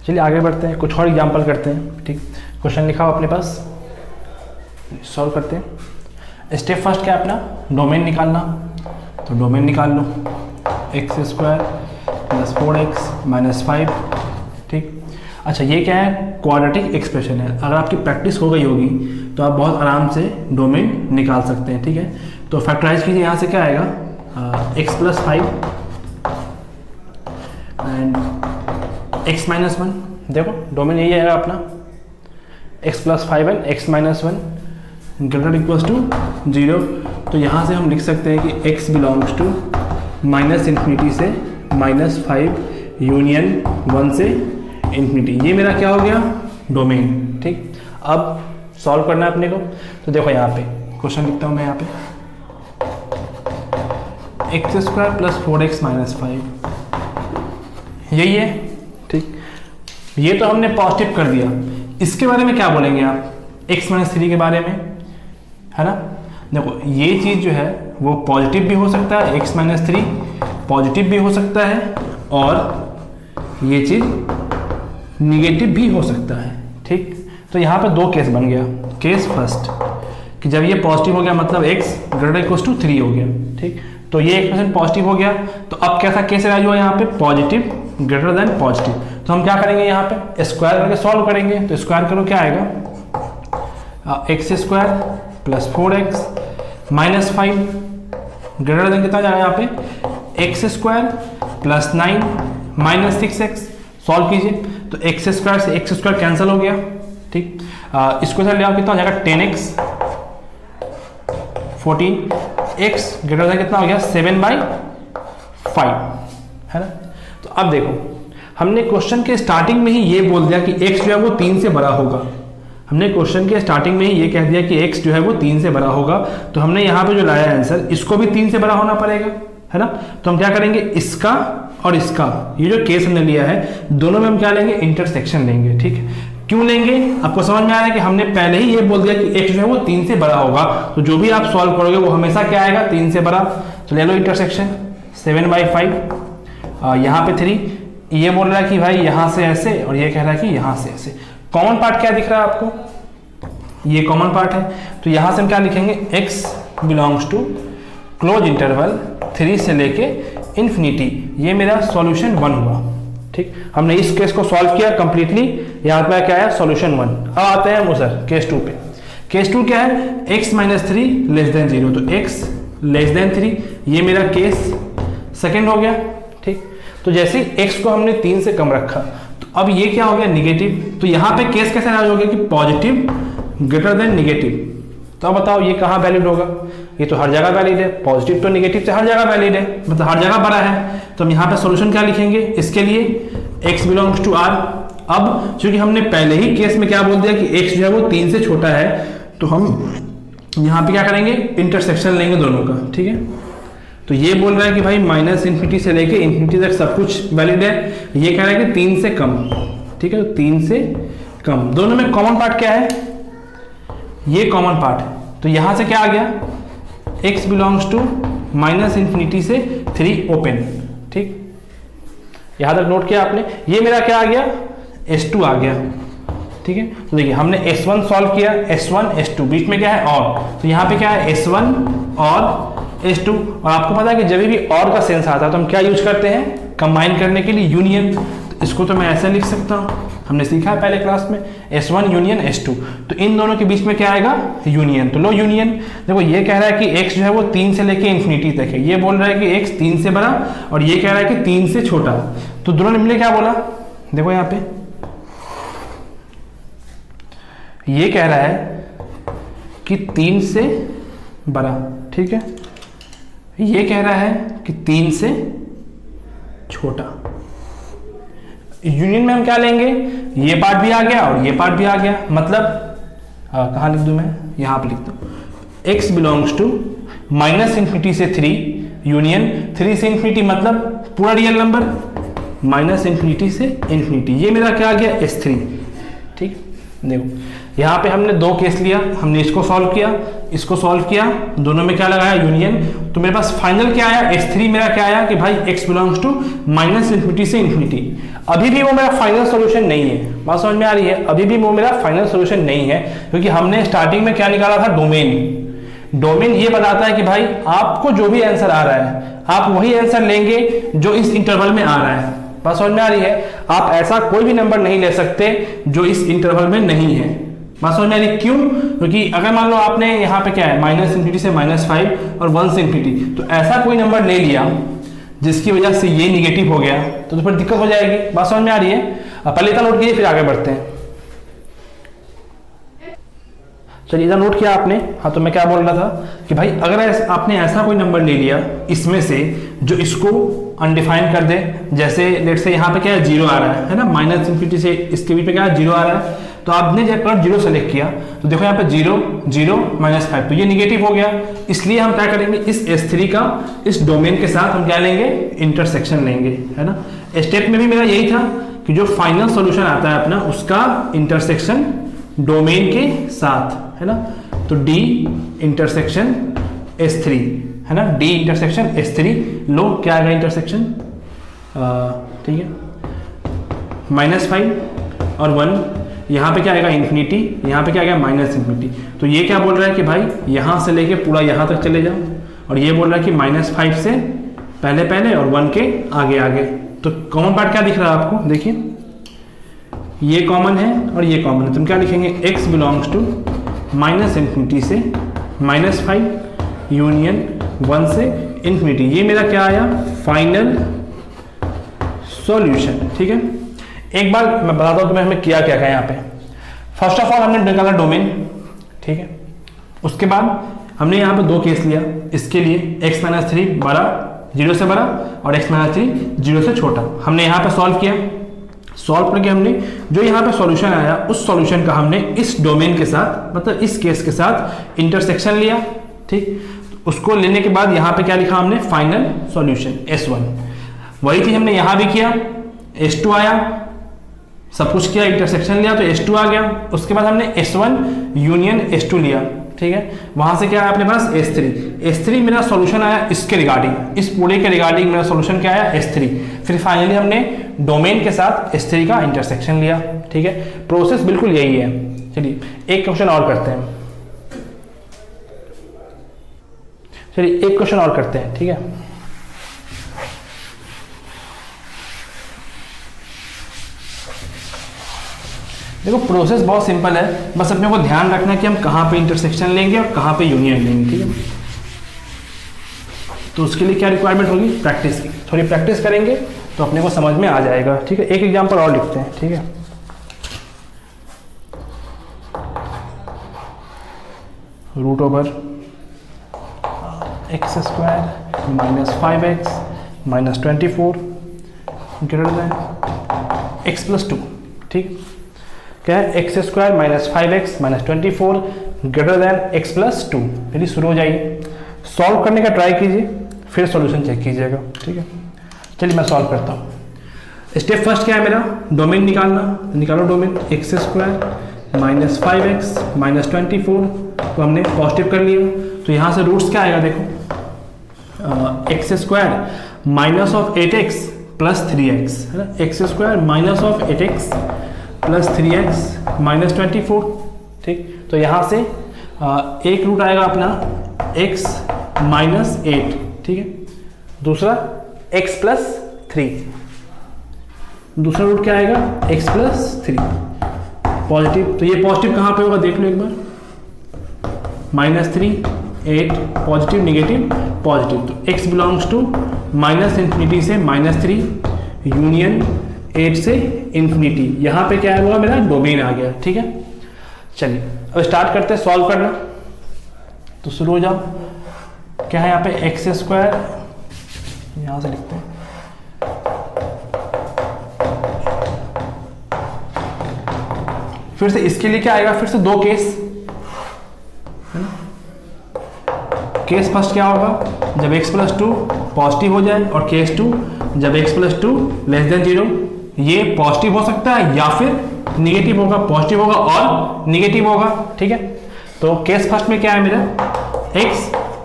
चलिए आगे बढ़ते हैं, कुछ और एग्जाम्पल करते हैं। ठीक, क्वेश्चन लिखा हो अपने पास, सॉल्व करते हैं। स्टेप फर्स्ट क्या है अपना, डोमेन निकालना। तो डोमेन निकाल लो, x² + 4x - 5। ठीक, अच्छा ये क्या है, क्वाड्रेटिक एक्सप्रेशन है। अगर आपकी प्रैक्टिस हो गई होगी तो आप बहुत आराम से डोमेन निकाल सकते हैं। ठीक है, तो फैक्टराइज कीजिए, यहाँ से क्या आएगा, x + 5 एंड x - 1। देखो डोमेन यही आएगा अपना, x + 5 एंड x - 1 > 0। तो यहाँ से हम लिख सकते हैं कि x बिलोंग्स टू -∞ से -5 यूनियन 1 से ∞। ये मेरा क्या हो गया, डोमेन। ठीक, अब सॉल्व करना है अपने को। तो देखो यहाँ पे क्वेश्चन लिखता हूँ मैं यहाँ पे, x² + 4x - 5 यही है। ठीक, ये तो हमने पॉजिटिव कर दिया। इसके बारे में क्या बोलेंगे आप, x - 3 के बारे में, है ना। देखो ये चीज़ जो है वो पॉजिटिव भी हो सकता है, x - 3 पॉजिटिव भी हो सकता है, और ये चीज़ निगेटिव भी हो सकता है। ठीक, तो यहाँ पे दो केस बन गया। केस फर्स्ट कि जब ये पॉजिटिव हो गया मतलब x > 3 हो गया। ठीक, तो ये एक्सप्रेशन पॉजिटिव हो गया। तो अब कैसा केस राइज हुआ यहाँ पे, पॉजिटिव > पॉजिटिव। तो हम क्या करेंगे, यहाँ पे स्क्वायर करके सॉल्व करेंगे। तो स्क्वायर करो, क्या आएगा, x² + 4x - 5 कितना जाएगा यहाँ पे, x² + 9 - 6x। सॉल्व कीजिए, तो x² से x² कैंसिल हो गया। ठीक, इसको इधर ले आओ, कितना हो जाएगा, 10x 14, x कितना हो गया, 7/5, है ना। तो अब देखो हमने क्वेश्चन के स्टार्टिंग में ही ये बोल दिया कि x जो है वो 3 से बड़ा होगा। हमने क्वेश्चन के स्टार्टिंग में ही ये कह दिया कि x जो है वो 3 से बड़ा होगा। तो हमने यहाँ पे जो लाया आंसर, इसको भी 3 से बड़ा होना पड़ेगा, है ना। तो हम क्या करेंगे, इसका और इसका, ये जो केस हमने लिया है, दोनों में हम क्या लेंगे, इंटरसेक्शन लेंगे। ठीक है, क्यों लेंगे, आपको समझ में आ रहा है कि हमने पहले ही ये बोल दिया कि x जो है वो 3 से बड़ा होगा। तो जो भी आप सॉल्व करोगे वो हमेशा क्या आएगा, 3 से बड़ा। तो ले लो इंटरसेक्शन, 7/5, यहाँ पे 3, ये बोल रहा है कि भाई यहाँ से ऐसे, और ये कह रहा है कि यहाँ से ऐसे। कॉमन पार्ट क्या दिख रहा है आपको, ये कॉमन पार्ट है। तो यहाँ से हम क्या लिखेंगे, x belongs to close interval 3 से लेके इन्फिनिटी। ये मेरा सॉल्यूशन 1 हुआ। ठीक, हमने इस केस को सॉल्व किया कंप्लीटली। यहाँ पे क्या है, सॉल्यूशन 1। अब आते हैं हम सर केस 2 पे। केस 2 क्या है, x - 3 < 0। तो x < 3, ये मेरा केस सेकेंड हो गया। ठीक, तो जैसे x को हमने 3 से कम रखा, तो अब ये क्या हो गया, निगेटिव। तो यहाँ पे केस कैसे राज हो गया कि पॉजिटिव > निगेटिव। तो अब बताओ ये कहाँ वैलिड होगा, ये तो हर जगह वैलिड है। पॉजिटिव तो निगेटिव से हर जगह वैलिड है, मतलब हर जगह बड़ा है। तो हम यहाँ पे सॉल्यूशन क्या लिखेंगे इसके लिए, x बिलोंग्स टू r। अब चूंकि हमने पहले ही केस में क्या बोल दिया कि x जो है वो 3 से छोटा है, तो हम यहाँ पे क्या करेंगे, इंटरसेक्शन लेंगे दोनों का। ठीक है, तो ये बोल रहा है कि भाई -∞ से लेके ∞ तक सब कुछ वैलिड है। ये कह रहा है कि 3 से कम। ठीक है, तो 3 से कम, दोनों में कॉमन पार्ट क्या है, ये कॉमन पार्ट है। तो यहां से क्या आ गया, x बिलोंग्स टू -∞ से 3 ओपन। ठीक, यहां तक नोट किया आपने। ये मेरा क्या आ गया, S2 आ गया। ठीक है, तो देखिए हमने S1 सॉल्व किया, S1 S2, बीच में क्या है, और। तो यहाँ पे क्या है, S1 और S2। और आपको पता है कि जब भी और का सेंस आता है तो हम क्या यूज करते हैं, कंबाइन करने के लिए यूनियन। तो इसको तो मैं ऐसे लिख सकता हूँ, हमने सीखा है पहले क्लास में, S1 यूनियन S2। तो इन दोनों के बीच में क्या आएगा, यूनियन। तो लो यूनियन। देखो ये कह रहा है कि x जो है वो 3 से लेके इन्फिनिटी तक है, ये बोल रहा है कि x 3 से बड़ा, और ये कह रहा है कि 3 से छोटा। तो दोनों ने मिले क्या बोला, देखो यहाँ पे ये कह रहा है कि 3 से बड़ा। ठीक है, ये कह रहा है कि 3 से छोटा। यूनियन में हम क्या लेंगे, ये पार्ट भी आ गया और ये पार्ट भी आ गया। मतलब कहाँ लिख दूं मैं, यहाँ पे लिख दूं, x बिलोंग्स टू -∞ से 3 यूनियन 3 से इन्फिनिटी, मतलब पूरा रियल नंबर, -∞ से इन्फिनिटी। ये मेरा क्या आ गया, S3। ठीक, देखो यहाँ पे हमने दो केस लिया, हमने इसको सॉल्व किया, इसको सॉल्व किया, दोनों में क्या लगाया यूनियन, तो मेरे पास फाइनल क्या आया, x3 मेरा क्या आया कि भाई x belongs to minus infinity से इन्फिनिटी। अभी भी वो मेरा फाइनल सोल्यूशन नहीं है, बात समझ में आ रही है, अभी भी वो मेरा फाइनल सोल्यूशन नहीं है, क्योंकि हमने स्टार्टिंग में क्या निकाला था, डोमेन। डोमेन ये बताता है कि भाई आपको जो भी आंसर आ रहा है आप वही आंसर लेंगे जो इस इंटरवल में आ रहा है। बात समझ में आ रही है, आप ऐसा कोई भी नंबर नहीं ले सकते जो इस इंटरवल में नहीं है। बात समझ में आ रही, क्यों? क्योंकि अगर मान लो आपने यहाँ पे क्या है माइनस इन्फिनिटी से -5 और 1 से इन्फिनिटी, तो ऐसा कोई नंबर ले लिया जिसकी वजह से ये निगेटिव हो गया तो फिर दिक्कत हो जाएगी। बात समझ में आ रही है, पहले इतना नोट कीजिए फिर आगे बढ़ते हैं। चलिए इधर नोट किया आपने। हाँ, तो मैं क्या बोल रहा था कि भाई अगर आपने ऐसा कोई नंबर ले लिया इसमें से जो इसको अनडिफाइन कर दे, जैसे लेट से यहाँ पे क्या है 0 आ रहा है ना, माइनस इन्फिनिटी से इसके बीच पे क्या है 0 आ रहा है, तो आपने जब 0 सेलेक्ट किया तो देखो यहाँ पे 0 0 -5, तो ये निगेटिव हो गया। इसलिए हम क्या करेंगे, इस S3 का इस डोमेन के साथ हम क्या लेंगे, इंटरसेक्शन लेंगे, है ना। स्टेप में भी मेरा यही था कि जो फाइनल सोल्यूशन आता है अपना उसका इंटरसेक्शन डोमेन के साथ, है ना। तो D इंटरसेक्शन S3, है ना, D इंटरसेक्शन S3 लो क्या आएगा इंटरसेक्शन, ठीक है, -5 और 1, यहाँ पे क्या आएगा इन्फिनिटी, यहाँ पे क्या आएगा माइनस इन्फिनिटी। तो ये क्या बोल रहा है कि भाई यहाँ से लेके पूरा यहाँ तक चले जाओ, और ये बोल रहा है कि -5 से पहले पहले और 1 के आगे आगे। तो कॉमन पार्ट क्या दिख रहा है आपको, देखिए ये कॉमन है और ये कॉमन है, तुम क्या लिखेंगे, x belongs to minus infinity से -5 यूनियन 1 से इन्फिनिटी। ये मेरा क्या आया, फाइनल सॉल्यूशन। ठीक है, एक बार मैं बताता हूँ तुम्हें हमें किया क्या क्या यहाँ पे। फर्स्ट ऑफ ऑल हमने निकाला डोमेन, ठीक है, उसके बाद हमने यहाँ पे दो केस लिया, इसके लिए x-3 बड़ा 0 से बड़ा और x-3 0 से छोटा। हमने यहाँ पे सॉल्व किया, सॉल्व करके हमने जो यहाँ पे सॉल्यूशन आया उस सॉल्यूशन का हमने इस डोमेन के साथ, मतलब इस केस के साथ इंटरसेक्शन लिया। ठीक, उसको लेने के बाद यहाँ पे क्या लिखा हमने, फाइनल सॉल्यूशन S1। वही चीज हमने यहाँ भी किया, S2 आया, सब कुछ किया, इंटरसेक्शन लिया तो S2 आ गया। उसके बाद हमने S1 यूनियन S2 लिया, ठीक है, वहां से क्या आया अपने पास S3 मेरा सॉल्यूशन आया इसके रिगार्डिंग, इस पूरे के रिगार्डिंग मेरा सॉल्यूशन क्या आया S3। फिर फाइनली हमने डोमेन के साथ S3 का इंटरसेक्शन लिया। ठीक है, प्रोसेस बिल्कुल यही है। चलिए एक क्वेश्चन और करते हैं, ठीक है। देखो प्रोसेस बहुत सिंपल है, बस अपने को ध्यान रखना है कि हम कहाँ पे इंटरसेक्शन लेंगे और कहाँ पे यूनियन लेंगे। ठीक है, तो उसके लिए क्या रिक्वायरमेंट होगी, प्रैक्टिस की। थोड़ी प्रैक्टिस करेंगे तो अपने को समझ में आ जाएगा। ठीक है, एक एग्जांपल और लिखते हैं। ठीक है, √/(x² -5x -24 x+2। ठीक, क्या है, x² -5x -24 x+2। यदि शुरू हो जाइए, सॉल्व करने का ट्राई कीजिए, फिर सॉल्यूशन चेक कीजिएगा। ठीक है, चलिए मैं सॉल्व करता हूँ। स्टेप फर्स्ट क्या है मेरा, डोमेन निकालना। निकालो डोमेन, x² -5x -24 को हमने पॉजिटिव कर लिया, तो यहाँ से रूट्स क्या आएगा, देखो x² -8x + 3x, है ना, x² -8x + 3x -24। ठीक, तो यहाँ से एक रूट आएगा अपना x -8, ठीक है, दूसरा x + 3, दूसरा रूट क्या आएगा, x + 3 पॉजिटिव। तो ये पॉजिटिव कहाँ पे होगा देख लो एक बार, -3 8 पॉजिटिव नेगेटिव पॉजिटिव। तो x बिलोंग्स टू -इन्फिनिटी से -3 यूनियन 8 से इन्फिनिटी। यहाँ पे क्या हुआ, मेरा डोमेन आ गया। ठीक है, चलिए अब स्टार्ट करते हैं सॉल्व करना। तो शुरू हो जाओ, क्या है यहाँ पे, x², यहाँ से लिखते हैं, फिर से इसके लिए क्या आएगा, फिर से दो केस, है ना। केस फर्स्ट क्या होगा, जब x+2 पॉजिटिव हो जाए, और केस 2 जब x+2 <0। ये पॉजिटिव हो सकता है या फिर निगेटिव होगा, पॉजिटिव होगा और निगेटिव होगा। ठीक है, तो केस फर्स्ट में क्या है मेरा, x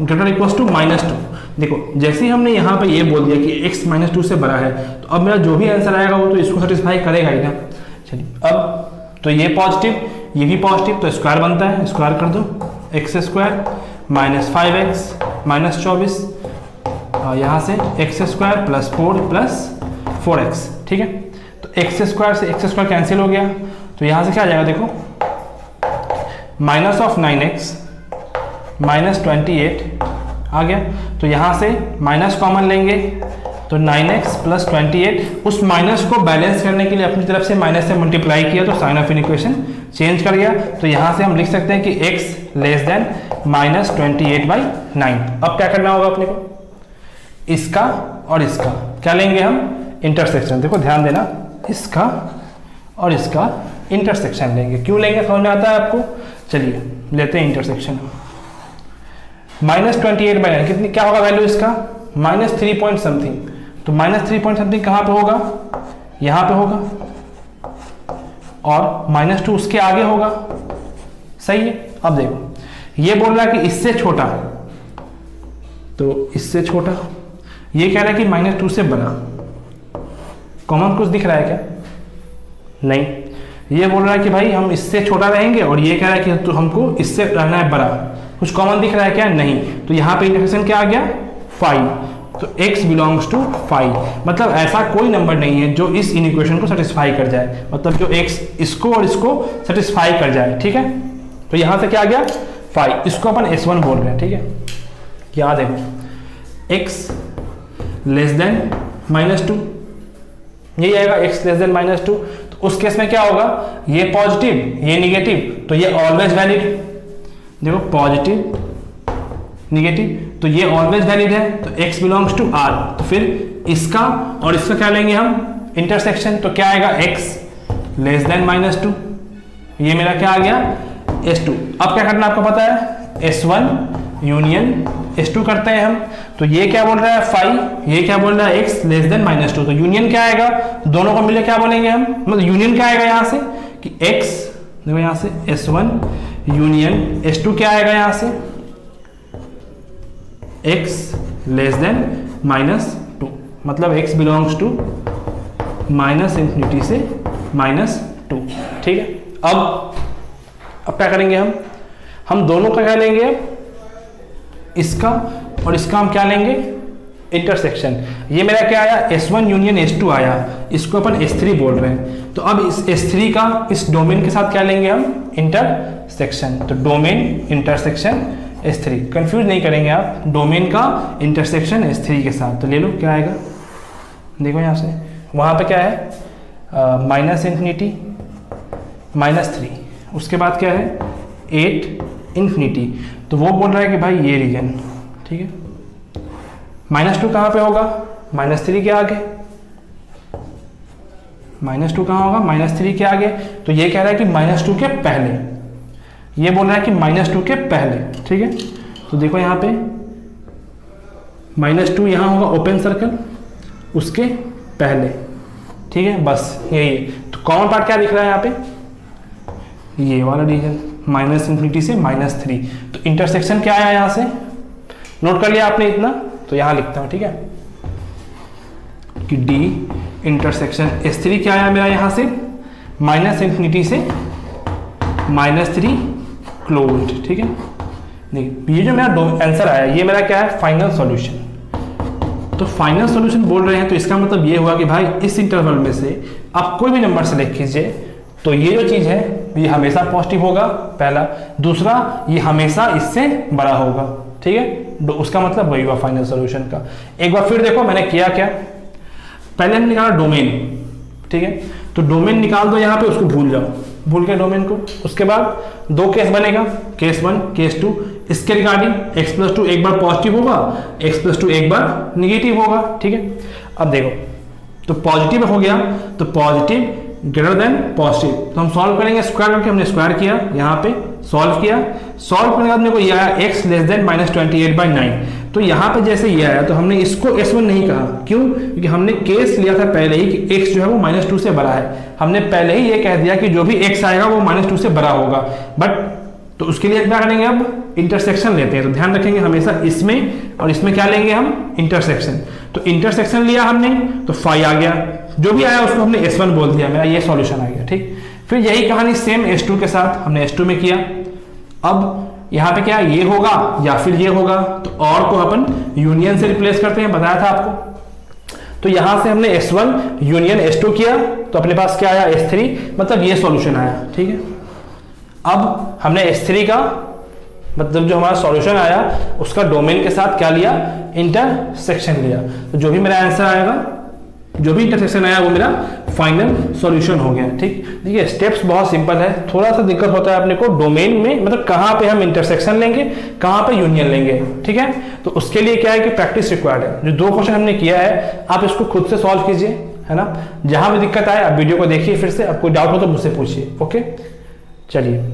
ग्रेटर इक्वल्स टू -2। देखो जैसे ही हमने यहाँ पे ये बोल दिया कि x -2 से बड़ा है, तो अब मेरा जो भी आंसर आएगा वो तो इसको सेटिस्फाई करेगा ही ना। चलिए अब तो ये पॉजिटिव, ये भी पॉजिटिव, तो स्क्वायर बनता है, स्क्वायर कर दो, x² - 5x - 24, यहाँ से x² + 4 + 4x। ठीक है, तो x² से x² कैंसिल हो गया, तो यहाँ से क्या आ जाएगा देखो, -9x -28 आ गया। तो यहाँ से माइनस कॉमन लेंगे, तो 9x + 28, उस माइनस को बैलेंस करने के लिए अपनी तरफ से माइनस से मल्टीप्लाई किया, तो साइन ऑफ इक्वेशन चेंज कर गया। तो यहाँ से हम लिख सकते हैं कि x < -28/9। अब क्या करना होगा अपने को, इसका और इसका क्या लेंगे हम, इंटरसेक्शन। देखो ध्यान देना, इसका और इसका इंटरसेक्शन लेंगे। क्यों लेंगे समझ में आता है आपको, चलिए लेते हैं इंटरसेक्शन। -28/9 कितनी क्या होगा वैल्यू इसका, -3 पॉइंट समथिंग। तो -3 पॉइंट समथिंग कहाँ पे होगा, यहाँ पे होगा, और -2 उसके आगे होगा। सही है, अब देखो ये बोल रहा है कि इससे छोटा, तो इससे छोटा, ये कह रहा है कि -2 से बड़ा। कॉमन कुछ दिख रहा है क्या, नहीं। ये बोल रहा है कि भाई हम इससे छोटा रहेंगे, और ये कह रहा है कि तो हमको इससे रहना है बड़ा। कुछ कॉमन दिख रहा है क्या, नहीं। तो यहाँ पे इंटरसेक्शन क्या आ गया, 5। तो x बिलोंग्स टू 5, मतलब ऐसा कोई नंबर नहीं है जो इस इक्वेशन को सेटिस्फाई कर जाए, मतलब जो x इसको और इसको सेटिस्फाई कर जाए। ठीक है, तो यहाँ से क्या आ गया 5, इसको अपन S1 बोल रहे हैं। ठीक है, याद है x <-2, यही आएगा x <-2। तो उस केस में क्या होगा, ये पॉजिटिव ये निगेटिव, तो ये ऑलवेज वैलिड। देखो पॉजिटिव निगेटिव, तो ये ऑलवेज वैलिड है, तो x बिलोंग्स टू R। तो फिर इसका और इसका क्या लेंगे हम, इंटरसेक्शन। तो क्या आएगा, x <-2, ये मेरा क्या आ गया S2। अब क्या करना आपको पता है, S1 यूनियन S2 करते हैं हम। तो ये क्या बोल रहा है 5, ये क्या बोल रहा है x <-2। तो यूनियन क्या आएगा, दोनों को मिले क्या बोलेंगे हम, मतलब यूनियन क्या आएगा यहाँ से कि x, देखो यहाँ से S1 यूनियन S2 क्या आएगा यहाँ से, x <-2, मतलब x बिलोंग्स टू -∞ से -2। ठीक है, अब क्या करेंगे हम दोनों का क्या लेंगे, इसका और इसका हम क्या लेंगे, इंटरसेक्शन। ये मेरा क्या आया, S1 यूनियन S2 आया, इसको अपन S3 बोल रहे हैं। तो अब इस S3 का इस डोमेन के साथ क्या लेंगे हम, इंटरसेक्शन। तो डोमेन इंटरसेक्शन S3, कंफ्यूज नहीं करेंगे आप, डोमेन का इंटरसेक्शन S3 के साथ। तो ले लो क्या आएगा, देखो यहाँ से, वहाँ पे क्या है -∞ -3, उसके बाद क्या है 8 ∞। तो वो बोल रहा है कि भाई ये रीजन। ठीक है, -2 कहाँ पे होगा, -3 के आगे, -2 कहाँ होगा, -3 के आगे। तो ये कह रहा है कि -2 के पहले, ये बोल रहा है कि -2 के पहले। ठीक है, तो देखो यहाँ पे -2 यहाँ होगा ओपन सर्कल, उसके पहले। ठीक है, बस यही है। तो कॉमन पार्ट क्या दिख रहा है यहाँ पे, ये वाला रीजन -∞ से -3। तो इंटरसेक्शन क्या आया यहाँ से, नोट कर लिया आपने इतना, तो यहाँ लिखता हूँ। ठीक है, कि D इंटरसेक्शन S3 क्या आया मेरा यहाँ से, -∞ से -3 क्लोज्ड। ठीक है, देखिए ये जो मेरा आंसर आया, ये मेरा क्या है, फाइनल सॉल्यूशन। तो फाइनल सॉल्यूशन बोल रहे हैं, तो इसका मतलब ये हुआ कि भाई इस इंटरवल में से आप कोई भी नंबर सेलेक्ट कीजिए, तो ये जो चीज़ है ये हमेशा पॉजिटिव होगा, पहला। दूसरा, ये हमेशा इससे बड़ा होगा। ठीक है, उसका मतलब वही हुआ फाइनल सॉल्यूशन का। एक बार फिर देखो मैंने किया क्या, पहले हमने निकाला डोमेन। ठीक है, तो डोमेन निकाल दो यहाँ पे, उसको भूल जाओ, भूल के डोमेन को। उसके बाद 2 केस बनेगा, केस 1 केस 2। इसके रिगार्डिंग x+2 एक बार पॉजिटिव होगा, x+2 एक बार निगेटिव होगा। ठीक है, अब देखो तो पॉजिटिव हो गया, तो पॉजिटिव ग्रेटर देन पॉजिटिव, तो हम सॉल्व करेंगे, स्क्वायर करके हमने स्क्वायर किया, यहाँ पे सॉल्व किया। सॉल्व करने के बाद मेरे को ये आया x <-28/9। तो यहाँ पे जैसे ये आया तो हमने इसको S1 नहीं कहा, क्यों? क्योंकि हमने केस लिया था पहले ही कि x जो है वो -2 से बड़ा है। हमने पहले ही ये कह दिया कि जो भी x आएगा वो -2 से बड़ा होगा। बट तो उसके लिए क्या करेंगे, अब इंटरसेक्शन लेते हैं। तो ध्यान रखेंगे हमेशा इसमें और इसमें क्या लेंगे हम, इंटरसेक्शन। तो इंटरसेक्शन लिया हमने तो फाई आ गया, जो भी आया उसको हमने S1 बोल दिया, मेरा ये सॉल्यूशन आ गया। ठीक, फिर यही कहानी सेम S2 के साथ हमने S2 में किया। अब यहाँ पे क्या ये होगा या फिर ये होगा, तो और को अपन यूनियन से रिप्लेस करते हैं, बताया था आपको। तो यहां से हमने S1 यूनियन S2 किया तो अपने पास क्या आया, S3, मतलब ये सॉल्यूशन आया। ठीक है, अब हमने S3 का मतलब जो हमारा सॉल्यूशन आया उसका डोमेन के साथ क्या लिया, इंटरसेक्शन लिया। तो जो भी मेरा आंसर आएगा, जो भी इंटरसेक्शन आया वो मेरा फाइनल सॉल्यूशन हो गया। ठीक, देखिए स्टेप्स बहुत सिंपल है, थोड़ा सा दिक्कत होता है अपने को डोमेन में, मतलब कहाँ पे हम इंटरसेक्शन लेंगे, कहाँ पे यूनियन लेंगे। ठीक है, तो उसके लिए क्या है कि प्रैक्टिस रिक्वायर्ड है। जो 2 क्वेश्चन हमने किया है आप इसको खुद से सॉल्व कीजिए, है ना। जहां भी दिक्कत आए आप वीडियो को देखिए, फिर से आपको डाउट हो तो मुझसे पूछिए। ओके, चलिए।